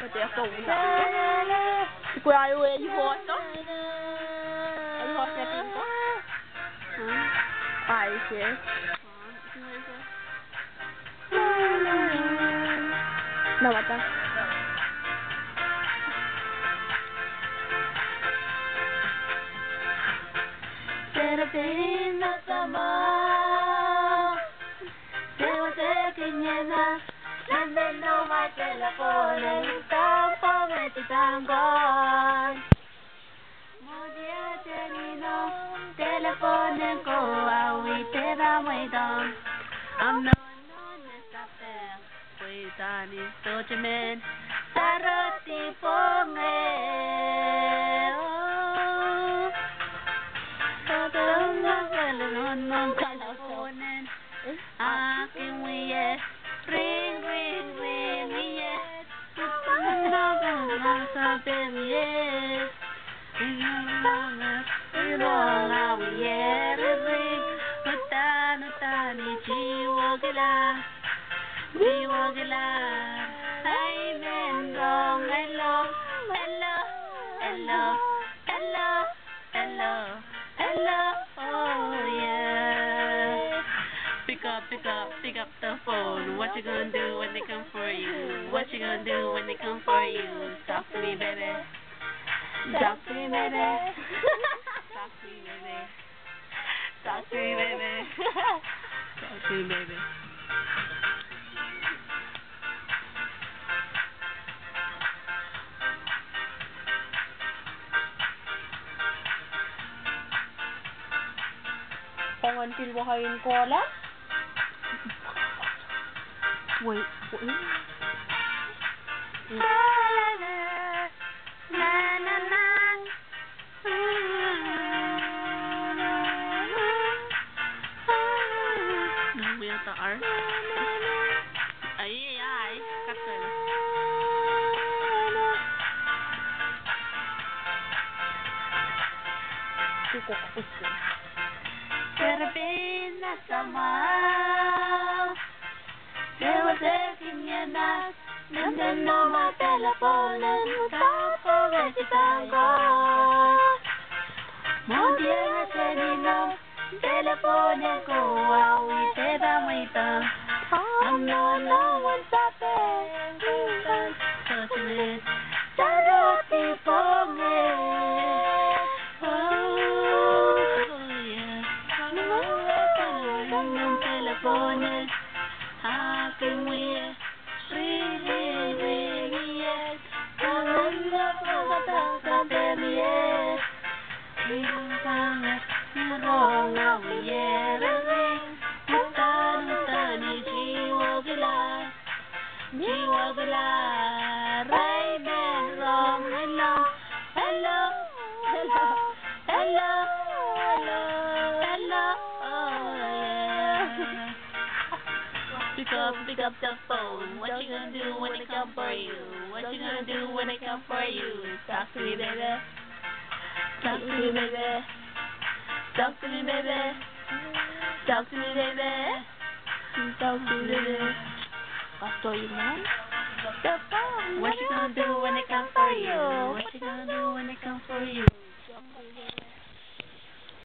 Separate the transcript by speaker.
Speaker 1: Pati ako una. Si Kuya Ayo yung hot, no? Ay, hot na tingin ko. Ay, yes. Nawata.
Speaker 2: Serapin na sama Sewa-sekinyena Nandito may telepon Nalitang pangatitangan Mudia tenino Teleponen ko Awite na may dong Ang noon sa per Kuitani sochimen Sarati pongel Teleponen aking wiye ring ring ring wiye sabi wiye nga wiye ring utani jiwa gila ay mendong hello hello hello hello hello hello oh yeah pick up the phone. What you gonna do when they come for you? What you gonna do when they come for you? Talk to me, baby. Talk to me, baby. Talk to me, baby. Talk to me, baby. Talk to me, baby.
Speaker 1: Pangantil mo kayo ko ala? Wait.
Speaker 2: La la la la la la.
Speaker 1: Nung yung taar? Ay. Kakal. Ito kapos ko.
Speaker 2: Serapin na sama Sewa-sekinyena Nandito may teleponen Kapag-asitangan Mudia nga senino Teleponen ko Awite na may tang Ang nalawan sa pengutan Sochimen Sarati pongel ng teleponen aking wiye ring yes kalanda sa temye hinang nirong na wiye ring utani jiwa gila Raymond rong hello hello hello hello hello hello oh yeah pick up the phone. What you gonna do when they come for you? What you gonna do when they come for you? Talk to me, baby. Talk to me, baby. Talk to me, baby. Talk to me, baby. Talk to me, baby.
Speaker 1: Kasto yun mo?
Speaker 2: The phone. What you gonna do when they come for you? What you gonna do when they come for you?